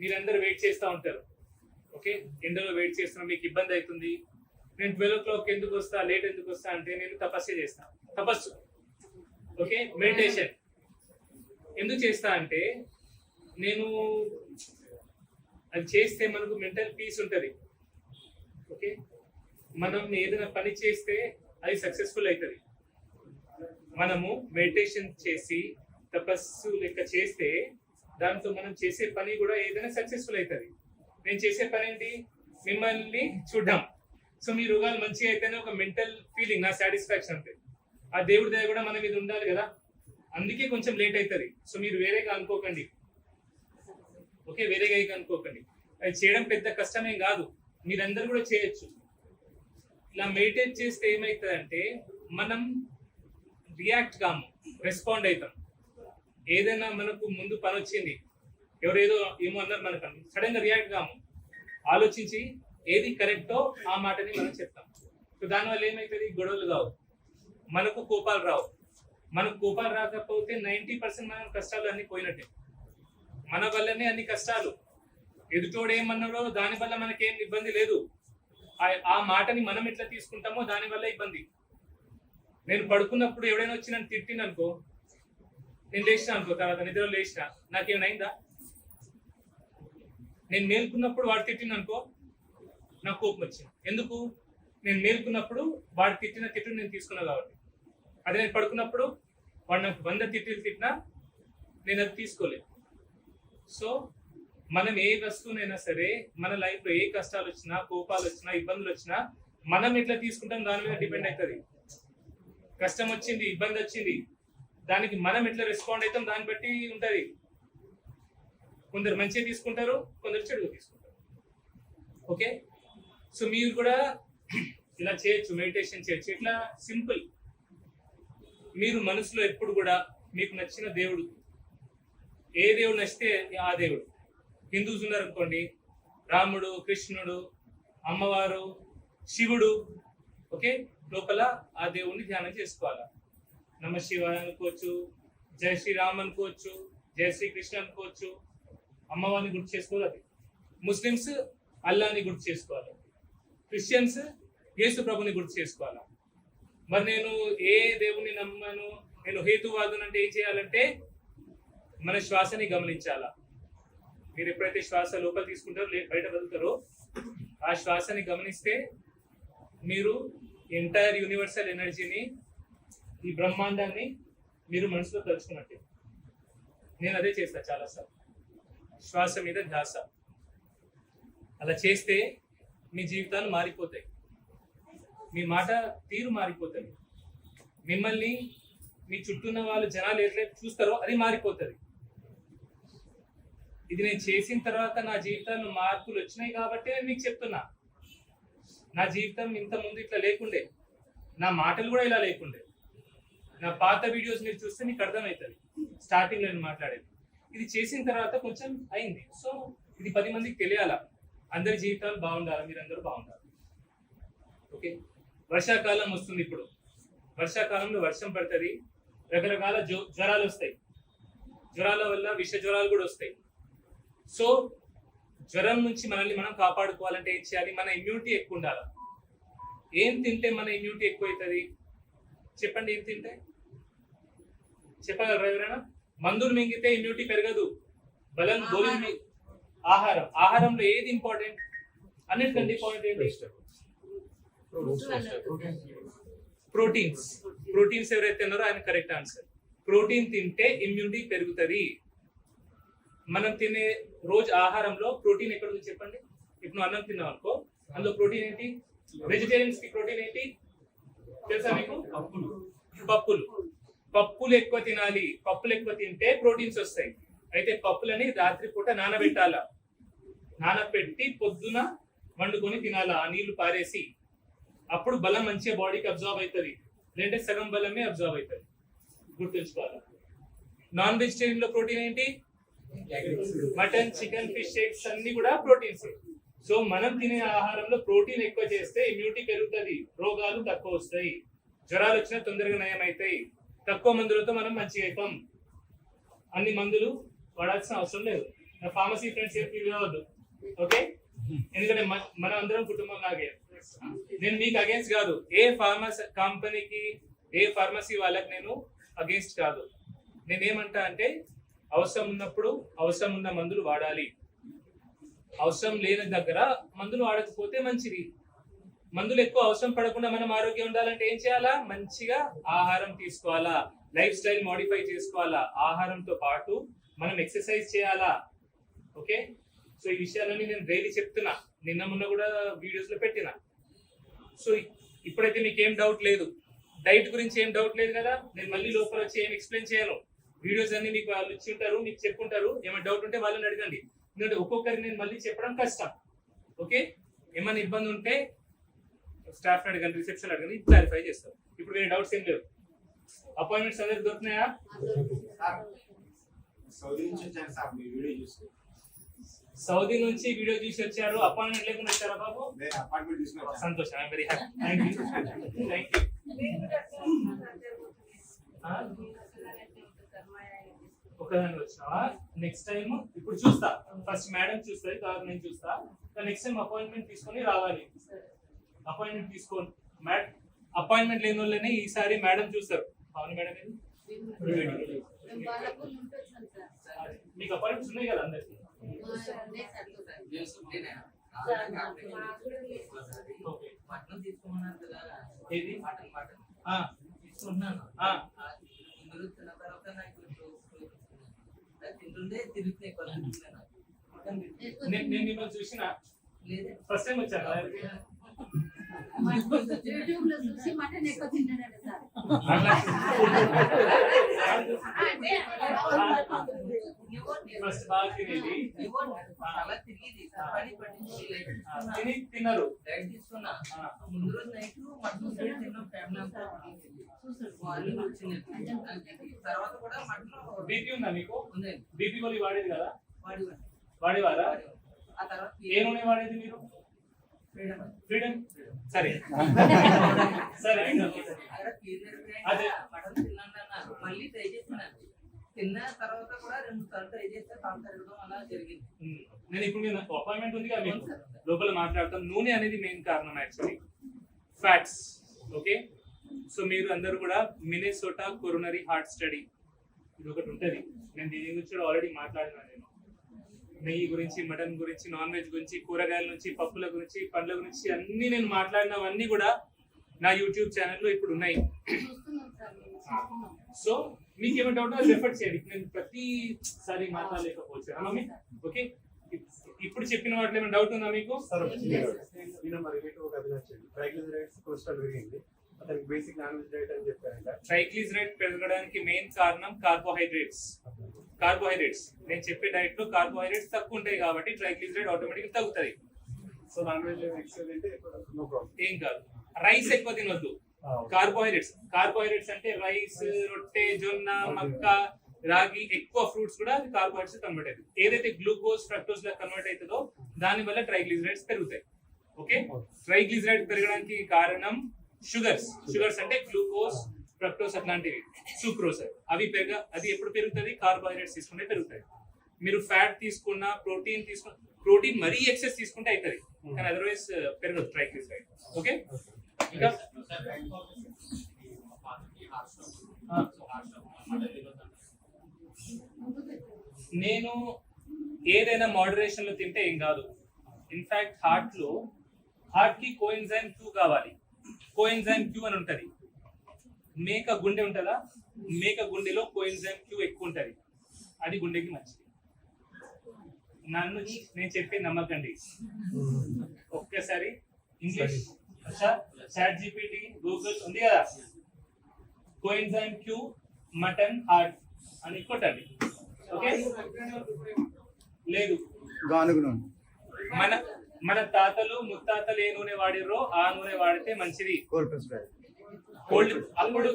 మీరందరూ వెయిట్ చేస్తూ ఉంటారు. ఓకే, ఎండలో వెయిట్ చేస్తున్నా, మీకు ఇబ్బంది అవుతుంది. నేను 12 o'clock ఎందుకు వస్తా, లేట్ ఎందుకు వస్తా అంటే నేను తపస్సు చేస్తాను. తపస్సు, ఓకే, మెడిటేషన్ ఎందుకు చేస్తా అంటే నేను అది చేస్తే మనకు మెంటల్ పీస్ ఉంటుంది. ఓకే, మనం ఏదైనా పని చేస్తే అది సక్సెస్ఫుల్ అవుతుంది. మనము మెడిటేషన్ చేసి తపస్సు లెక్క చేస్తే దాంతో మనం చేసే పని కూడా ఏదైనా సక్సెస్ఫుల్ అవుతుంది. నేను చేసే పని ఏంటి, మిమ్మల్ని చూడడం. సో మీ రోగాలు మంచిగా అయితేనే ఒక మెంటల్ ఫీలింగ్, నా సాటిస్ఫాక్షన్ అంటే ఆ దేవుడి దయ కూడా మన మీద ఉండాలి కదా, అందుకే కొంచెం లేట్ అవుతుంది. సో మీరు వేరేగా అనుకోకండి, ఓకే, వేరేగా అనుకోకండి. అది చేయడం పెద్ద కష్టమేం కాదు, మీరందరూ కూడా చేయొచ్చు. ఇలా మెడిటేట్ చేస్తే ఏమవుతుందంటే మనం రియాక్ట్ కాము, రెస్పాండ్ అవుతాం. ఏదైనా మనకు ముందు పని వచ్చింది, ఎవరేదో ఏమో అన్నారు మనకు, సడన్ గా రియాక్ట్ కాము, ఆలోచించి ఏది కరెక్టో ఆ మాటని మనం చెప్తాం. సో దానివల్ల ఏమవుతుంది, గొడవలు కావు, మనకు కోపాలు రావు. మనకు కోపాలు రాకపోతే 90% మన కష్టాలు అన్ని పోయినట్టే. మన వల్లనే అన్ని కష్టాలు. ఎదుటోడు ఏమన్నాడో దాని వల్ల మనకేం ఇబ్బంది లేదు, ఆ మాటని మనం ఎట్లా తీసుకుంటామో దాని వల్ల ఇబ్బంది. నేను పడుకున్నప్పుడు ఎవడైనా వచ్చి నన్ను తిట్టిననుకో, నేను లేచిన అనుకో, తర్వాత నిద్రలో లేచిన నాకేమైనా అయిందా? నేను మేల్కున్నప్పుడు వాడు తిట్టిననుకో నాకు కోపం వచ్చింది. ఎందుకు? నేను మేల్కున్నప్పుడు వాడు తిట్టిన తిట్టు నేను తీసుకున్నా కాబట్టి. అదే నేను పడుకున్నప్పుడు వాడు నాకు 100 తిట్లు తిట్టినా నేను అది తీసుకోలేదు. సో మనం ఏ వస్తువునైనా సరే, మన లైఫ్ లో ఏ కష్టాలు వచ్చినా, కోపాలు వచ్చినా, ఇబ్బందులు వచ్చినా మనం ఎట్లా తీసుకుంటాం దాని మీద డిపెండ్ అవుతుంది. కష్టం వచ్చింది, ఇబ్బంది వచ్చింది, దానికి మనం ఎట్లా రెస్పాండ్ అవుతాం దాన్ని బట్టి ఉంటది. కొందరు మంచిగా తీసుకుంటారు, కొందరు చెడుగా తీసుకుంటారు. ఓకే, సో మీరు కూడా ఇలా చేయొచ్చు, మెడిటేషన్ చేయొచ్చు. ఇట్లా సింపుల్. మీరు మనసులో ఎప్పుడు కూడా మీకు నచ్చిన దేవుడు, ఏ దేవుడు నచ్చితే ఆ దేవుడు. హిందూస్ ఉన్నారు అనుకోండి, రాముడు, కృష్ణుడు, అమ్మవారు, శివుడు. ఓకే, లోపల ఆ దేవుడిని ధ్యానం చేసుకోవాలా. నమ శివాయ అనుకోవచ్చు, జై శ్రీరామ్ అనుకోవచ్చు, జై శ్రీకృష్ణ అనుకోవచ్చు. అమ్మవారిని గుర్తు చేసుకోవాలి. అది ముస్లిమ్స్ అల్లాని గుర్తు చేసుకోవాలి, క్రిస్టియన్స్ యేసు ప్రభుని గుర్తు చేసుకోవాలి. మరి నేను ఏ దేవుని నమ్మను, నేను హేతువాదుని అంటే ఏం చేయాలంటే మన శ్వాసని గమనించాలా. మీరు ఎప్పుడైతే శ్వాస లోపల తీసుకుంటారో బయట వదులుతారో ఆ శ్వాసని గమనిస్తే మీరు ఎంటైర్ యూనివర్సల్ ఎనర్జీని, ఈ బ్రహ్మాండాన్ని మీరు మనసులో తలుచుకున్నట్టే. నేను అదే చేస్తా చాలాసార్లు, శ్వాస మీద ధ్యాస. అలా చేస్తే మీ జీవితాలు మారిపోతాయి, మీ మాట తీరు మారిపోతుంది, మిమ్మల్ని మీ చుట్టూ ఉన్న వాళ్ళు జనాలు ఎట్లయితే చూస్తారో అది మారిపోతుంది. ఇది నేను చేసిన తర్వాత నా జీవితంలో మార్పులు వచ్చినాయి కాబట్టి నేను మీకు చెప్తున్నా. నా జీవితం ఇంత ముందు ఇట్లా లేకుండే, నా మాటలు కూడా ఇలా లేకుండే. నా పాత వీడియోస్ మీరు చూస్తే మీకు అర్థమవుతుంది స్టార్టింగ్ లో నేను మాట్లాడేది. ఇది చేసిన తర్వాత కొంచెం అయింది. సో ఇది 10 మందికి తెలియాలా, అందరి జీవితాలు బాగుండాలి, మీరందరూ బాగుండాలి. ఓకే, వర్షాకాలం వస్తుంది. ఇప్పుడు వర్షాకాలంలో వర్షం పడుతుంది, రకరకాల జ్వరాలు వస్తాయి. జ్వరాల వల్ల విష జ్వరాలు కూడా వస్తాయి. సో జ్వరం నుంచి మనల్ని మనం కాపాడుకోవాలంటే ఏం చేయాలి? మన ఇమ్యూనిటీ ఎక్కువ ఉండాలి. ఏం తింటే మన ఇమ్యూనిటీ ఎక్కువ అవుతుంది చెప్పండి? ఏం తింటే చెప్పగలరా ఎవరైనా? మందులు మింగితే ఇమ్యూనిటీ పెరగదు, బలం గోళం. ఆహారం, ఆహారంలో ఏది ఇంపార్టెంట్? అన్నిటికంటే ఇంపార్టెంట్ ఏంటి? ప్రోటీన్స్. ప్రోటీన్స్ ఎవరైతే ఉన్నారో ఆయన కరెక్ట్ ఆన్సర్. ప్రోటీన్ తింటే ఇమ్యూనిటీ పెరుగుతుంది. మనం తినే రోజు ఆహారంలో ప్రోటీన్ ఎక్కడ ఉంది చెప్పండి? ఇప్పుడు నువ్వు అన్నం తిన్నావు అనుకో, అందులో ప్రోటీన్ ఏంటి? వెజిటేరియన్స్ కి ప్రోటీన్ ఏంటి తెలుసా మీకు? పప్పులు. పప్పులు ఎక్కువ తినాలి. పప్పులు ఎక్కువ తింటే ప్రోటీన్స్ వస్తాయి. అయితే పప్పులని రాత్రిపూట నానబెట్టాలా, నానబెట్టి పొద్దున వండుకొని తినాలా, ఆ నీళ్లు పారేసి. అప్పుడు బలం మంచిగా బాడీకి అబ్జార్బ్ అవుతుంది, లేదంటే సగం బలమే అబ్జార్బ్ అవుతుంది. గుర్తుంచుకోవాలా. నాన్ వెజిటేరియన్ లో ప్రోటీన్ ఏంటి? మటన్, చికెన్, ఫిష్, ఎగ్స్ అన్ని కూడా ప్రోటీన్స్. సో మనం తినే ఆహారంలో ప్రోటీన్ ఎక్కువ చేస్తే ఇమ్యూనిటీ పెరుగుతుంది, రోగాలు తక్కువ వస్తాయి, జ్వరాలు వచ్చినా తొందరగా నయం అవుతాయి, తక్కువ మందులతో మనం మంచిగా అవుతాం. అన్ని మందులు వాడాల్సిన అవసరం లేదు. నా ఫార్మసీ ఫ్రెండ్స్ ఏం ఫీల్ అవ్వద్దు, ఓకే? ఎందుకంటే మనం అందరం కుటుంబం లాగే. నేను మీకు అగేన్స్ట్ కాదు, ఏ ఫార్మసీ కంపెనీకి, ఏ ఫార్మసీ వాళ్ళకి నేను అగేన్స్ట్ కాదు. నేనేమంటా అంటే అవసరం ఉన్నప్పుడు అవసరం ఉన్న మందులు వాడాలి, అవసరం లేని దగ్గర మందులు వాడకపోతే మంచిది. మందులు ఎక్కువ అవసరం పడకుండా మనం ఆరోగ్యం ఉండాలంటే ఏం చేయాలా? మంచిగా ఆహారం తీసుకోవాలా, లైఫ్ స్టైల్ మోడిఫై చేసుకోవాలా, ఆహారంతో పాటు మనం ఎక్సర్సైజ్ చేయాలా, ఓకే? సో ఈ విషయాలన్నీ నేను డైలీ చెప్తున్నా, నిన్న మొన్న కూడా వీడియోస్ లో పెట్టిన. సో ఇప్పుడైతే మీకు ఏం డౌట్ లేదు, డైట్ గురించి ఏం డౌట్ లేదు కదా. నేను మళ్ళీ లోపల వచ్చి ఏం ఎక్స్ప్లెయిన్ చేయను, వీడియోస్ అన్ని మీకు వాళ్ళు ఇచ్చి ఉంటారు, మీకు చెప్పుంటారు. ఏమైనా డౌట్ ఉంటే వాళ్ళని అడగండి, ఎందుకంటే ఒక్కొక్కరికి నేను మళ్ళీ చెప్పడం కష్టం, ఓకే? ఏమైనా ఇబ్బంది ఉంటే స్టాఫ్ అడగండి, రిసెప్షన్ అడగండి, క్లారిఫై చేస్తాం. ఇప్పుడు వేరే డౌట్స్ ఏం లేవు. అపాయింట్మెంట్స్ అందరికి దొరుకుతున్నాయా? సౌదీ నుంచి వీడియో చూసి వచ్చారు, అపాయింట్మెంట్ లేకుండా వచ్చారా బాబు? సంతోషం, I'm very happy. Thank you. ఒకదాన్ని వచ్చినావా? నెక్స్ట్ టైం ఇప్పుడు చూస్తా, ఫస్ట్ మేడం చూస్తుంది, తర్వాత నేను చూస్తా. నెక్స్ట్ టైం అపాయింట్మెంట్ తీసుకొని రావాలి. అపాయింట్మెంట్ తీసుకోండి మేడం, అపాయింట్మెంట్ లేని వాళ్ళని ఈసారి మేడం చూస్తారు. అవును మేడం, మీకు అపాయింట్మెంట్స్ ఉన్నాయి కదా అందరికి? ఏది తీసుకున్నాను నేను మిమ్మల్ని చూసిన ఫస్ట్ టైం వచ్చాను. ఫస్ట్ బాగా తినేది తిన్నారు. బీపీ ఉందా మీకు? బీపీ గోళీ వాడేది కదా? వాడేవారా? ఏ నూనె వాడేది మీరు? ఫ్రీడమ్. సరే సరే, అదే మళ్ళీ ట్రై చేస్తున్నాను. తిన్న తర్వాత కూడా 2 సార్లు ట్రై చేస్తే కాలు తగ్గడం అలా జరిగింది. నేను ఇప్పుడు నేను అపాయింట్మెంట్ ఉంది కదా మీకు, లోపల మాట్లాడతాం. నూనె అనేది మెయిన్ కారణం యాక్చువల్లీ, ఫ్యాట్స్, ఓకే? సో మీరు అందరూ కూడా మినెసోటా కొరోనరీ హార్ట్ స్టడీ ఇది ఒకటి ఉంటుంది. నేను దీని గురించి కూడా ఆల్రెడీ మాట్లాడినా. నేను నెయ్యి గురించి, మటన్ గురించి, నాన్ వెజ్ గురించి, కూరగాయల నుంచి, పప్పుల గురించి, పండ్ల గురించి అన్ని నేను మాట్లాడినవన్నీ కూడా నా యూట్యూబ్ ఛానల్లో ఇప్పుడు ఉన్నాయి. సో మీకు ఏమైనా డౌట్ రెఫర్ చేయండి, నేను ప్రతిసారి మాట్లాడలేకపోవచ్చు. మమ్మీ ఓకే, ఇప్పుడు చెప్పిన వాటిలో ఏమైనా డౌట్ ఉందా మీకు? ట్రైగ్లిజరైడ్ పెరగడానికి మెయిన్ కారణం కార్బోహైడ్రేట్స్. నేను చెప్పే డైట్ లో కార్బోహైడ్రేట్స్ తక్కువ ఉంటాయి కాబట్టి ట్రైగ్లిజరైడ్ ఆటోమేటిక్ తగ్గుతుంది. సో నాన్ వెజ్ ఏం కాదు, రైస్ ఎక్కువ తినొద్దు. కార్బోహైడ్రేట్స్ అంటే రైస్, రొట్టె, జొన్న, మక్క, రాగి, ఎక్కువ ఫ్రూట్స్ కూడా కార్బోహైడ్రేట్స్ కన్వర్ట్ అవుతుంది. ఏదైతే గ్లూకోజ్, ఫ్రక్టోజ్ లా కన్వర్ట్ అవుతుందో దాని వల్ల ట్రైగ్లిజరైడ్స్ పెరుగుతాయి. ఓకే, ట్రైగ్లిజరైడ్ పెరగడానికి కారణం షుగర్స్ అంటే గ్లూకోజ్, ఫ్రక్టోజ్ అట్లాంటివి, సూక్రోజ్, అది ఎప్పుడు పెరుగుతుంది? కార్బోహైడ్రేట్స్ తీసుకుంటే పెరుగుతాయి. మీరు ఫ్యాట్ తీసుకున్నా, ప్రోటీన్ మరీ ఎక్సెస్ తీసుకుంటే అవుతుంది, కానీ అదర్వైజ్ పెరగదు ట్రైగ్లిజరైడ్. ఓకే, ఇంకా నేను ఏదైనా మోడరేషన్ లో తింటే ఏం కాదు. ఇన్ఫాక్ట్ హార్ట్ కి కోఎంజైమ్ Q కావాలి. కోఎంజైమ్ Q అని ఉంటది. మేక గుండె ఉంటుందా? మేక గుండెలో కోఎంజైమ్ Q ఎక్కువ ఉంటది, అది గుండెకి మంచిది. నేను చెప్పే నమ్మకండి. ఒక్కసారి ఇంగ్లీష్ చాట్ జీపీటీ, గూగుల్ ఉంది కదా, కోఎంజైమ్ Q మటన్ హార్ట్ అని కొట్టండి. ఓకే, లేదు మన తాతలు ముత్తాతలు ఏ నూనె వాడిర్రో ఆ నూనె వాడితే మంచిది. అప్పుడు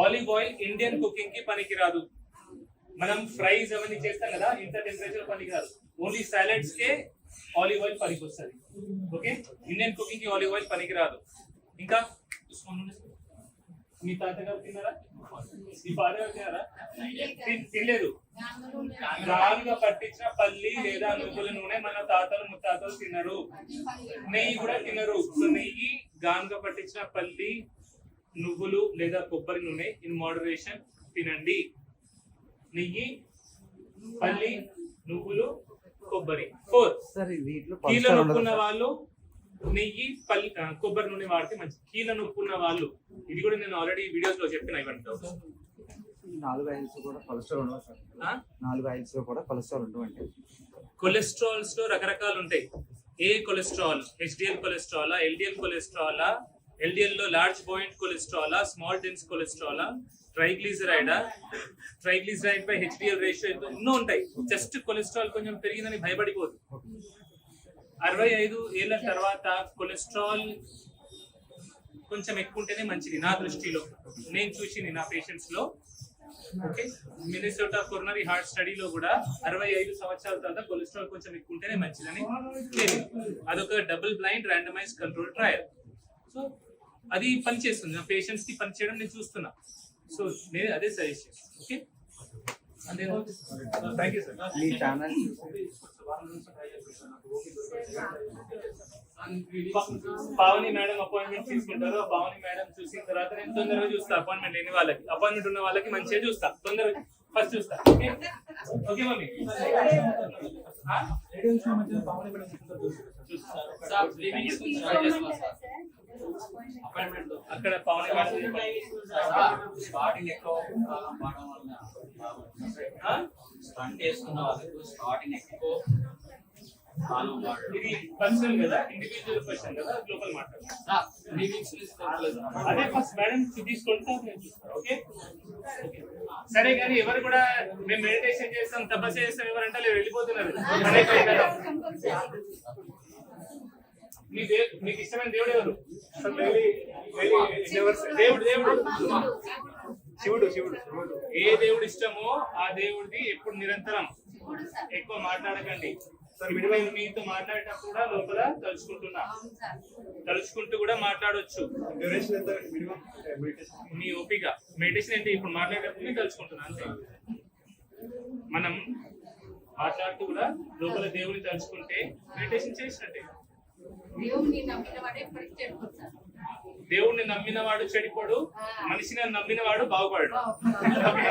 ఆలివ్ ఆయిల్ ఇండియన్ కుకింగ్ కి పనికిరాదు. మనం ఫ్రైస్ అవన్నీ చేస్తాం కదా, ఇంత టెంపరేచర్ పనికిరాదు. ఓన్లీ సాలెడ్స్ కే ఆలివ్ ఆయిల్ పనికి వస్తుంది. ఓకే, ఇండియన్ కుకింగ్ కి ఆలివ్ ఆయిల్ పనికిరాదు. ఇంకా మీ తాతగారు తిన్నారా? మీ ఫాదర్ తిన్నారా? తినలేదు. గానుగా పట్టించిన పల్లి లేదా నువ్వుల నూనె మన తాతలు ముత్తాతలు తినరు. నెయ్యి కూడా తినరు. సో నెయ్యి, గానుగా పట్టించిన పల్లి, నువ్వులు లేదా కొబ్బరి నూనె ఇన్ మోడరేషన్ తినండి. నెయ్యి, పల్లి, నువ్వులు, కొబ్బరి. 4 కీళ్ళ నొప్పున్న వాళ్ళు నెయ్యి, పల్లి, కొబ్బరి నూనె వాడితే మంచిది. కీళ్ళ నొప్పున్న వాళ్ళు, ఇది కూడా నేను ఆల్రెడీ వీడియోస్ లో చెప్పిన. ఇవ్వండి 4 ఆయిల్స్ కూడా కొలెస్ట్రాల్ ఉండవు సార్. 4 ఆయిల్స్ లో కూడా కొలెస్ట్రాల్ ఉండవండి. కొలెస్ట్రాల్స్ లో రకరకాలు ఉంటాయి. ఏ కొలెస్ట్రాల్, హెచ్డిఎల్ కొలెస్ట్రాలా, ఎల్డిఎల్ కొలెస్ట్రాలా, ఎల్డిఎల్ లో లార్జ్ బాయింట్ కొలెస్ట్రాలా, స్మాల్ డెన్స్ కొలెస్ట్రాలా, ట్రైగ్లిజరైడా, ట్రైగ్లిజరైడ్ బై హెచ్డిఎల్ రేషియో ఎన్నో ఉంటాయి. జస్ట్ కొలెస్ట్రాల్ కొంచెం పెరిగిందని భయపడిపోదు. 65 ఏళ్ల తర్వాత కొలెస్ట్రాల్ కొంచెం ఎక్కువ ఉంటేనే మంచిది నా దృష్టిలో. నేను చూసింది నా పేషెంట్స్ లో. ఓకే, మినిసోటా కొరోనరీ హార్ట్ స్టడీలో కూడా 65 సంవత్సరాల తర్వాత కొలెస్ట్రాల్ కొంచెం ఎక్కువ ఉంటేనే మంచిదని తేలింది. అదొక double blind randomise control trial. So అది పనిచేస్తుంది. నా పేషెంట్స్ కి పని చేయడం నేను చూస్తున్నా. సో నేను అదే సజెస్ట్ చేస్తాను. ఓకే, అంతే. Thank you sir. Me channel Pavani madam appointment తీసుకుంటారు. పావని మేడం చూసిన తర్వాత నేను తొందరగా చూస్తా. అపాయింట్మెంట్ లేని వాళ్ళకి, అపాయింట్మెంట్ ఉన్న వాళ్ళకి మంచిగా చూస్తా. తొందరగా ఫస్ట్ చూస్తా. Okay okay mummy. అక్కడ పావని మేడం స్టార్టింగ్ ఎక్కువ వాడడం వల్ల స్టంట్ వేసుకున్న వాళ్ళకు స్టార్టింగ్ ఎక్కువ ఇది పర్సనల్ కదా, ఇండివిజువల్ క్వశ్చన్ కదా, గ్లోబల్ మాట్లాడతాం. అదే ఫస్ట్ మేడం తీసుకుంటా. ఓకే సరే, కానీ ఎవరు కూడా మేము మెడిటేషన్ చేస్తాం, తపస్సు చేస్తాం ఎవరంటే లేదు, వెళ్ళిపోతున్నారు. మీకు ఇష్టమైన దేవుడు ఎవరు? దేవుడు దేవుడు శివుడు. శివుడు ఏ దేవుడు ఇష్టమో ఆ దేవుడిది ఎప్పుడు నిరంతరం. ఎక్కువ మాట్లాడకండి. మీతో మాట్లాడేటప్పుడు కూడా లోపల తలుచుకుంటూ కూడా మాట్లాడొచ్చు. మీ ఓపిక. మెడిటేషన్ అంటే ఇప్పుడు మాట్లాడేటప్పుడు తలుచుకుంటున్నా అంతే. మనం మాట్లాడుతూ కూడా లోపల దేవుని తలుచుకుంటే మెడిటేషన్ చేసినట్టే. దేవుణ్ణి నమ్మిన వాడు చెడిపోడు, మనిషిని నమ్మిన వాడు బాగుపడు.